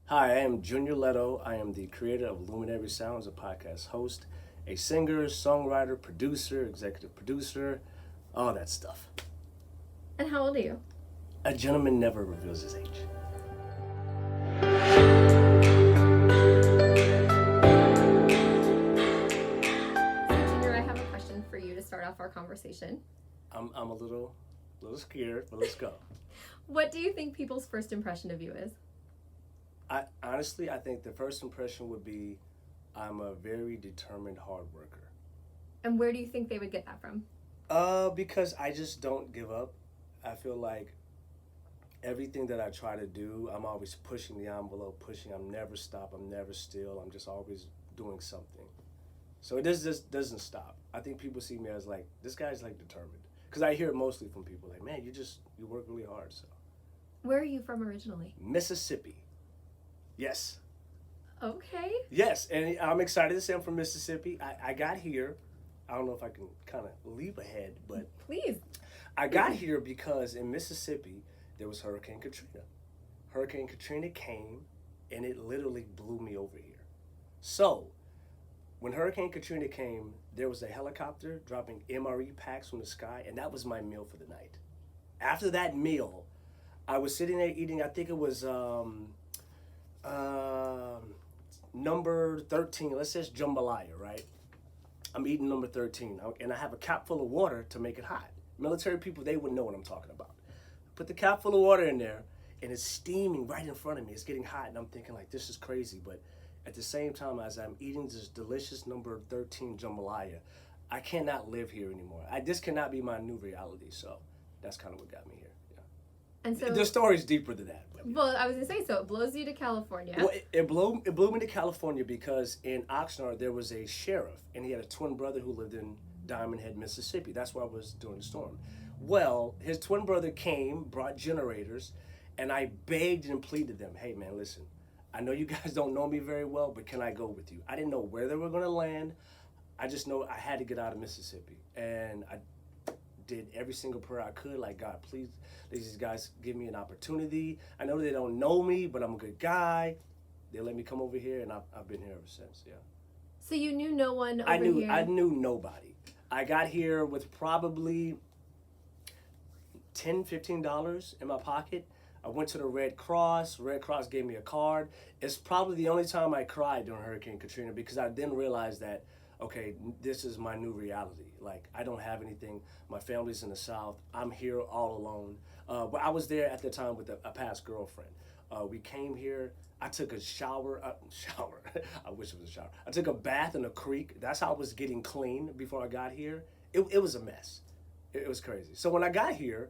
Hi, I am Junior Leto. I am the creator of Luminary Sounds, a podcast host, a singer, songwriter, producer, executive producer, all that stuff. And how old are you? A gentleman never reveals his age. So, Junior, I have a question for you to start off our conversation. I'm a little scared, but let's go. What do you think people's first impression of you is? I think the first impression would be I'm a very determined hard worker. And where do you think they would get that from? Because I just don't give up. I feel like everything that I try to do, I'm always pushing the envelope, pushing. I'm never stop. I'm never still. I'm just always doing something. So just doesn't stop. I think people see me as like this guy's like determined because I hear it mostly from people like, man, you work really hard. So Where are you from originally? Mississippi, yes, Okay. yes, and I'm excited to say I'm from Mississippi. I got here. I don't know if I can kind of leap ahead, but Please. I got here because in Mississippi there was Hurricane Katrina. Hurricane Katrina came and it literally blew me over here. So when Hurricane Katrina came, there was a helicopter dropping MRE packs from the sky, and that was my meal for the night. After that meal, I was sitting there eating. I think it was number 13. Let's say it's jambalaya, right? I'm eating number 13, and I have a cap full of water to make it hot. Military people, they would know what I'm talking about. Put the cap full of water in there, and it's steaming right in front of me. It's getting hot, and I'm thinking like, this is crazy, but at the same time, as I'm eating this delicious number 13 jambalaya, I cannot live here anymore. This cannot be my new reality. So that's kind of what got me here. Yeah. And so, The story's deeper than that. well, I was going to say, so it blows you to California. Well, it blew me to California because in Oxnard there was a sheriff, and he had a twin brother who lived in Diamond Head, Mississippi. That's where I was during the storm. Well, his twin brother came, brought generators, and I begged and pleaded them, hey man, listen, I know you guys don't know me very well, but can I go with you? I didn't know where they were going to land. I just know I had to get out of Mississippi. And I did every single prayer I could, like, God, please, these guys give me an opportunity. I know they don't know me, but I'm a good guy. They let me come over here, and I've been here ever since, yeah. So you knew no one over here? I knew nobody. I got here with probably $10, $15 in my pocket. I went to the Red Cross. Red Cross gave me a card. It's probably the only time I cried during Hurricane Katrina because I then realized that, okay, this is my new reality. Like, I don't have anything. My family's in the South. I'm here all alone. But I was there at the time with a past girlfriend. We came here. I took a shower. I wish it was a shower. I took a bath in a creek. That's how I was getting clean before I got here. It was a mess. It was crazy. So when I got here,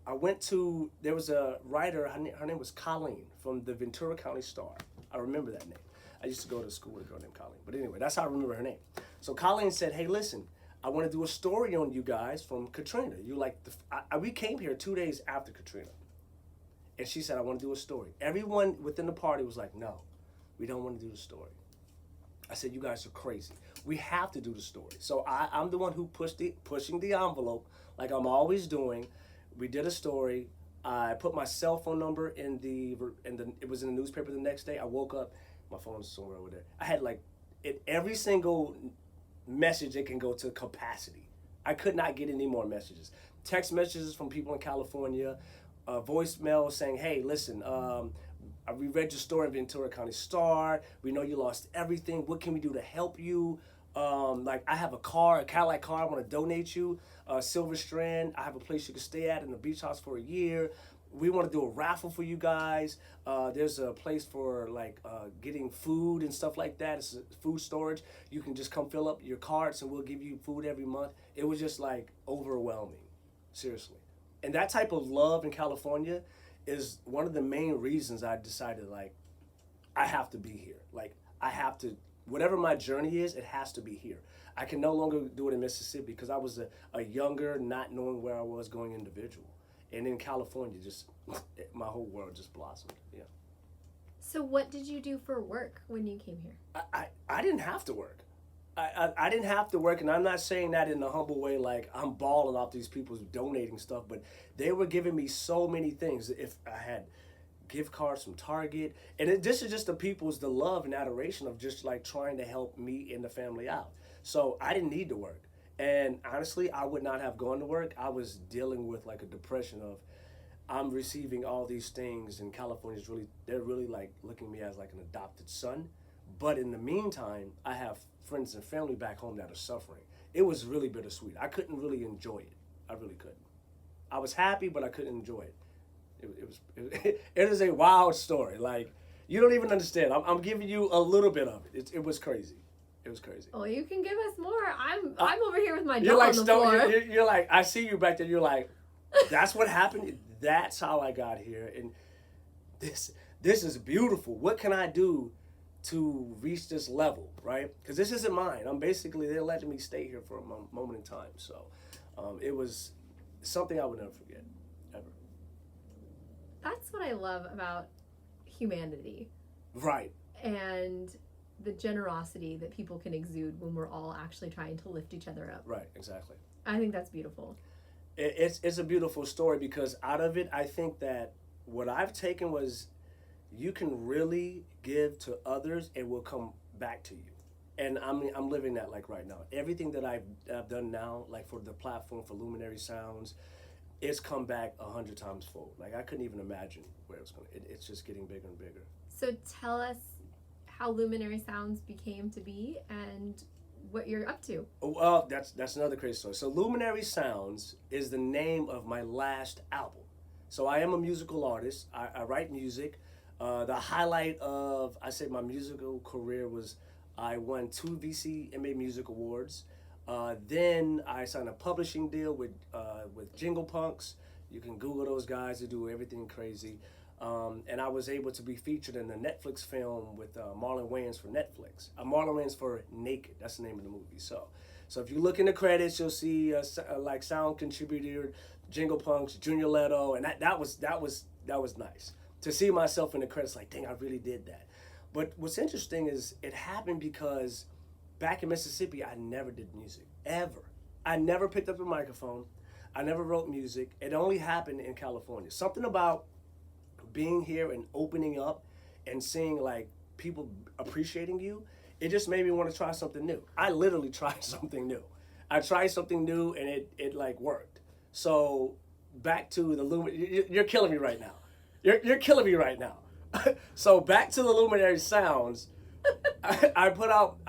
I went to, there was a writer, her name was Colleen from the Ventura County Star. I remember that name. I used to go to school with a girl named Colleen. But anyway, that's how I remember her name. So Colleen said, hey, listen, I want to do a story on you guys from Katrina. We came here 2 days after Katrina. And she said, I want to do a story. Everyone within the party was like, no, we don't want to do the story. I said, you guys are crazy. We have to do the story. So I'm the one who pushing the envelope like I'm always doing. We did a story. I put my cell phone number it was in the newspaper the next day. I woke up, my phone's somewhere over there. I had like every single message it can go to capacity. I could not get any more messages. Text messages from people in California, voicemail saying, hey, listen, we read your story in Ventura County Star. We know you lost everything. What can we do to help you? Like, I have a Cadillac car. I want to donate you. Silver Strand. I have a place you can stay at in the beach house for a year. We want to do a raffle for you guys. There's a place for like getting food and stuff like that. It's food storage. You can just come fill up your carts and we'll give you food every month. It was just like overwhelming, seriously. And that type of love in California is one of the main reasons I decided like I have to be here. Like I have to, whatever my journey is, it has to be here. I can no longer do it in Mississippi because I was a younger, not knowing where I was going individual. And in California, just my whole world just blossomed. Yeah. So what did you do for work when you came here? I didn't have to work. I didn't have to work, and I'm not saying that in a humble way like I'm balling off these people donating stuff, but they were giving me so many things. If I had gift cards from Target. And this is just the love and adoration of just like trying to help me and the family out. So I didn't need to work. And honestly, I would not have gone to work. I was dealing with like a depression of, I'm receiving all these things, and California's they're really like looking at me as like an adopted son. But in the meantime, I have friends and family back home that are suffering. It was really bittersweet. I couldn't really enjoy it. I really couldn't. I was happy, but I couldn't enjoy it. It is a wild story. Like, you don't even understand. I'm giving you a little bit of it. It was crazy. It was crazy. Well, you can give us more. I'm over here with my jaw You're like on the floor. you're like, I see you back there. You're like, that's what happened. That's how I got here, and this is beautiful. What can I do to reach this level, right? Because this isn't mine. They're letting me stay here for a moment in time. So it was something I would never forget, ever. That's what I love about humanity. Right. And the generosity that people can exude when we're all actually trying to lift each other up. Right, exactly. I think that's beautiful. It's a beautiful story, because out of it, I think that what I've taken was, you can really give to others, it will come back to you. And I'm living that like right now. Everything that I've done now, like for the platform for Luminary Sounds, it's come back 100 times fold. Like, I couldn't even imagine where it was going. It's just getting bigger and bigger. So tell us how Luminary Sounds became to be and what you're up to. Well, that's another crazy story. So Luminary Sounds is the name of my last album. So I am a musical artist. I write music. The highlight of, I say, my musical career was, I won 2 VCMA Music Awards. Then I signed a publishing deal with Jingle Punks. You can Google those guys. They do everything crazy. And I was able to be featured in a Netflix film with Marlon Wayans for Netflix. Marlon Wayans for Naked. That's the name of the movie. So if you look in the credits, you'll see like sound contributor, Jingle Punks, Junior Leto, and that was nice to see myself in the credits. Like, dang, I really did that. But what's interesting is it happened because back in Mississippi, I never did music, ever. I never picked up a microphone. I never wrote music. It only happened in California. Something about being here and opening up and seeing like people appreciating you, it just made me want to try something new. I literally tried something new. I tried something new, and it like worked. So back to the you're killing me right now. You're killing me right now. So back to the Luminary Sounds. I put out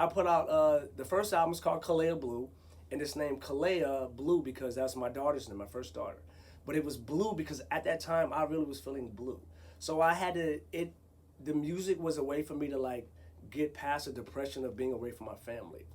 the first album is called Kalea Blue, and it's named Kalea Blue because that's my daughter's name, my first daughter. But it was blue because at that time I really was feeling blue. So I had to the music was a way for me to like get past the depression of being away from my family.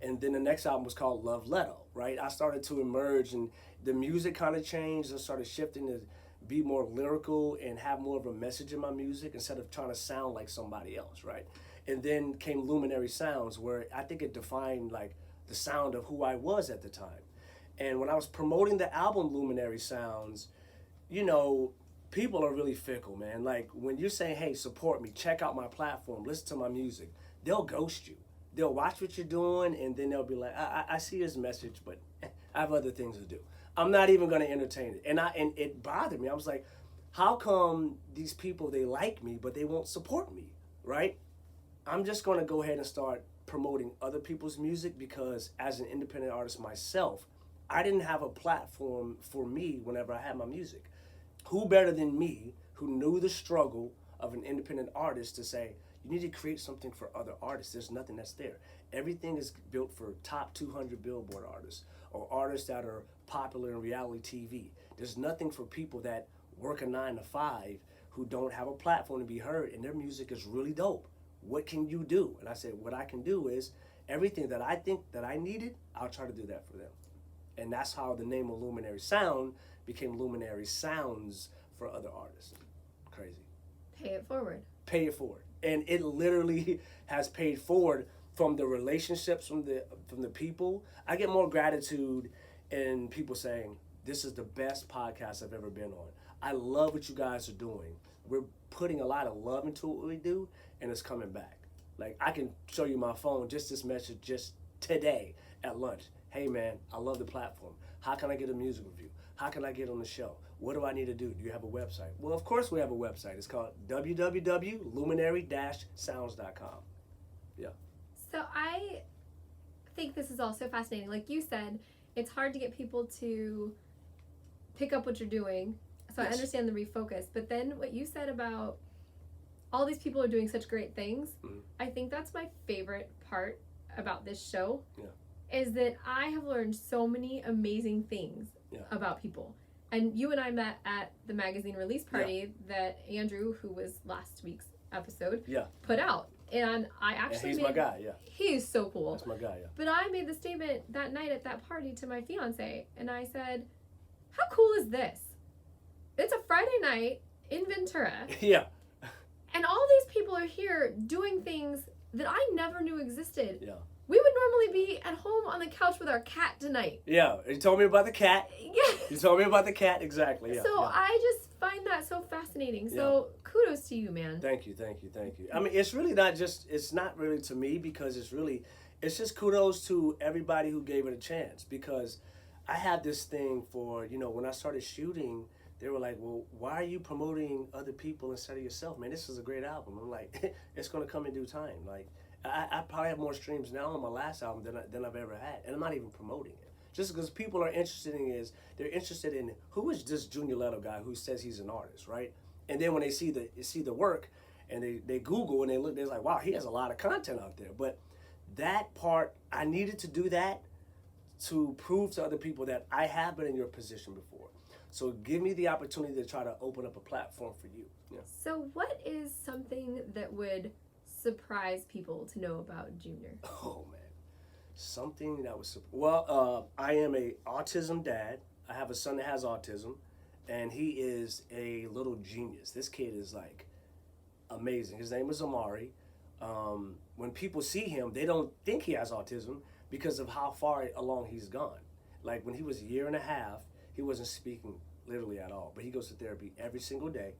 And then the next album was called Love Leto, right? I started to emerge, and the music kind of changed. I started shifting to be more lyrical and have more of a message in my music instead of trying to sound like somebody else, right? And then came Luminary Sounds, where I think it defined like the sound of who I was at the time. And when I was promoting the album Luminary Sounds, you know, people are really fickle, man. Like, when you're saying, hey, support me, check out my platform, listen to my music, they'll ghost you. They'll watch what you're doing, and then they'll be like, I see his message, but I have other things to do. I'm not even going to entertain it. And it bothered me. I was like, how come these people, they like me, but they won't support me, right? I'm just going to go ahead and start promoting other people's music, because as an independent artist myself, I didn't have a platform for me whenever I had my music. Who better than me, who knew the struggle of an independent artist, to say, you need to create something for other artists. There's nothing that's there. Everything is built for top 200 Billboard artists or artists that are popular in reality TV. There's nothing for people that work a 9 to 5 who don't have a platform to be heard, and their music is really dope. What can you do? And I said, what I can do is everything that I think that I needed, I'll try to do that for them. And that's how the name of Luminary Sound became Luminary Sounds for other artists. Crazy. Pay it forward. Pay it forward. And it literally has paid forward from the relationships, from the people. I get more gratitude in people saying, this is the best podcast I've ever been on. I love what you guys are doing. We're putting a lot of love into what we do, and it's coming back. Like, I can show you my phone, just this message just today at lunch. Hey man, I love the platform. How can I get a music review? How can I get on the show? What do I need to do? Do you have a website? Well, of course we have a website. It's called www.luminary-sounds.com. Yeah. So I think this is also fascinating. Like you said, it's hard to get people to pick up what you're doing. So Yes. I understand the refocus. But then what you said about all these people are doing such great things, Mhm. I think that's my favorite part about this show. Yeah. Is that I have learned so many amazing things Yeah. about people. And you and I met at the magazine release party that Andrew, who was last week's episode, Yeah. put out. And I And actually he's my guy, yeah. He is so cool. That's my guy, yeah. But I made the statement that night at that party to my fiance, and I said, how cool is this? It's a Friday night in Ventura, Yeah. and all these people are here doing things that I never knew existed. Yeah. We would normally be at home on the couch with our cat tonight. Yeah. You told me about the cat. Yeah. You told me about the cat, exactly. Yeah. So yeah. I just find that so fascinating. So kudos to you, man. Thank you. I mean, it's really not just, it's not really to me because it's just kudos to everybody who gave it a chance, because I had this thing for, when I started shooting, they were like, well, why are you promoting other people instead of yourself? Man, this is a great album. I'm like, it's going to come in due time. Like, I probably have more streams now on my last album than I've ever had, and I'm not even promoting it. Just because people are they're interested in who is this Junior Leto guy who says he's an artist, right? And then when they see the work, and they Google and they look, they're like, wow, he has a lot of content out there. But that part, I needed to do that to prove to other people that I have been in your position before. So give me the opportunity to try to open up a platform for you. Yeah. So what is something that would surprise people to know about Junior? Oh man, something that was I am a autism dad. I have a son that has autism, and he is a little genius. This kid is like amazing. His name is Amari. When people see him, they don't think he has autism because of how far along he's gone. Like when he was a year and a half, he wasn't speaking literally at all, but he goes to therapy every single day.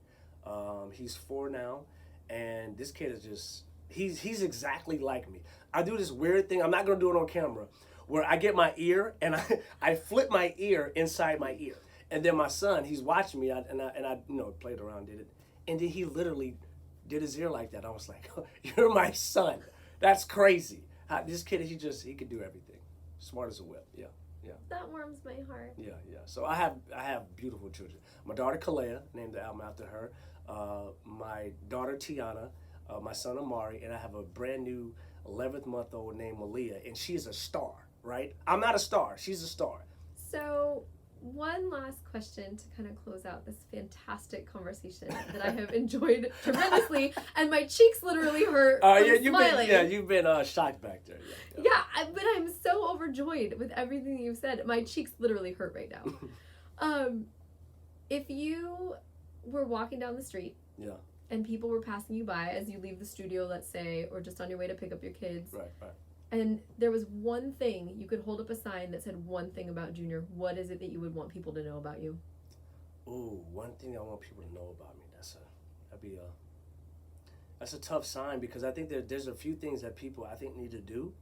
He's 4 now, and this kid is just, he's exactly like me. I do this weird thing, I'm not gonna do it on camera, where I get my ear and I flip my ear inside my ear. And then my son, he's watching me, and I played around, did it. And then he literally did his ear like that. I was like, you're my son. That's crazy. This kid, he could do everything. Smart as a whip, yeah. That warms my heart. Yeah. So I have beautiful children. My daughter Kalea, named the album after her. My daughter Tiana, my son Amari, and I have a brand new 11-month-old named Malia, and she's a star, right? I'm not a star. She's a star. So one last question to kind of close out this fantastic conversation that I have enjoyed tremendously, and my cheeks literally hurt from smiling. You've been shocked back there. Yeah. But I'm so overjoyed with everything you've said. My cheeks literally hurt right now. If you were walking down the street, yeah, and people were passing you by as you leave the studio, let's say, or just on your way to pick up your kids, right, and there was one thing, you could hold up a sign that said one thing about Junior, what is it that you would want people to know about you? Ooh, one thing I want people to know about me. That's a tough sign, because I think there's a few things that people I think need to do,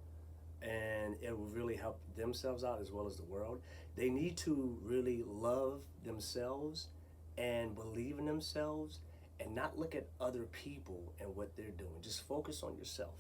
and it will really help themselves out as well as the world. They need to really love themselves and believe in themselves, and not look at other people and what they're doing. Just focus on yourself.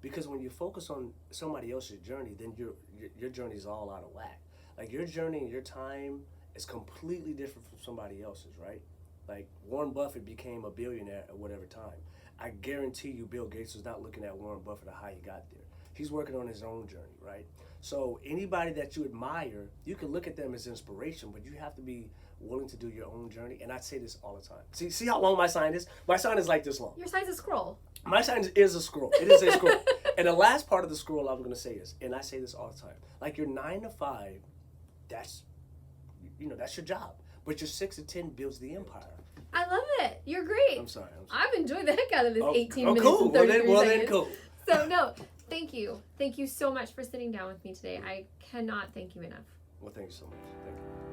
Because when you focus on somebody else's journey, then your journey is all out of whack. Like your journey and your time is completely different from somebody else's, right? Like Warren Buffett became a billionaire at whatever time. I guarantee you Bill Gates was not looking at Warren Buffett or how he got there. He's working on his own journey, right? So anybody that you admire, you can look at them as inspiration, but you have to be willing to do your own journey. And I say this all the time. See how long my sign is? My sign is like this long. Your sign's a scroll. My sign is a scroll. It is a scroll. And the last part of the scroll I was going to say is, and I say this all the time, like your 9 to 5, that's your job. But your 6 to 10 builds the empire. I love it. You're great. I'm sorry. I've enjoyed the heck out of this 18 minutes cool. and 33 Well seconds. then cool. So no, thank you. Thank you so much for sitting down with me today. I cannot thank you enough. Well, thank you so much. Thank you.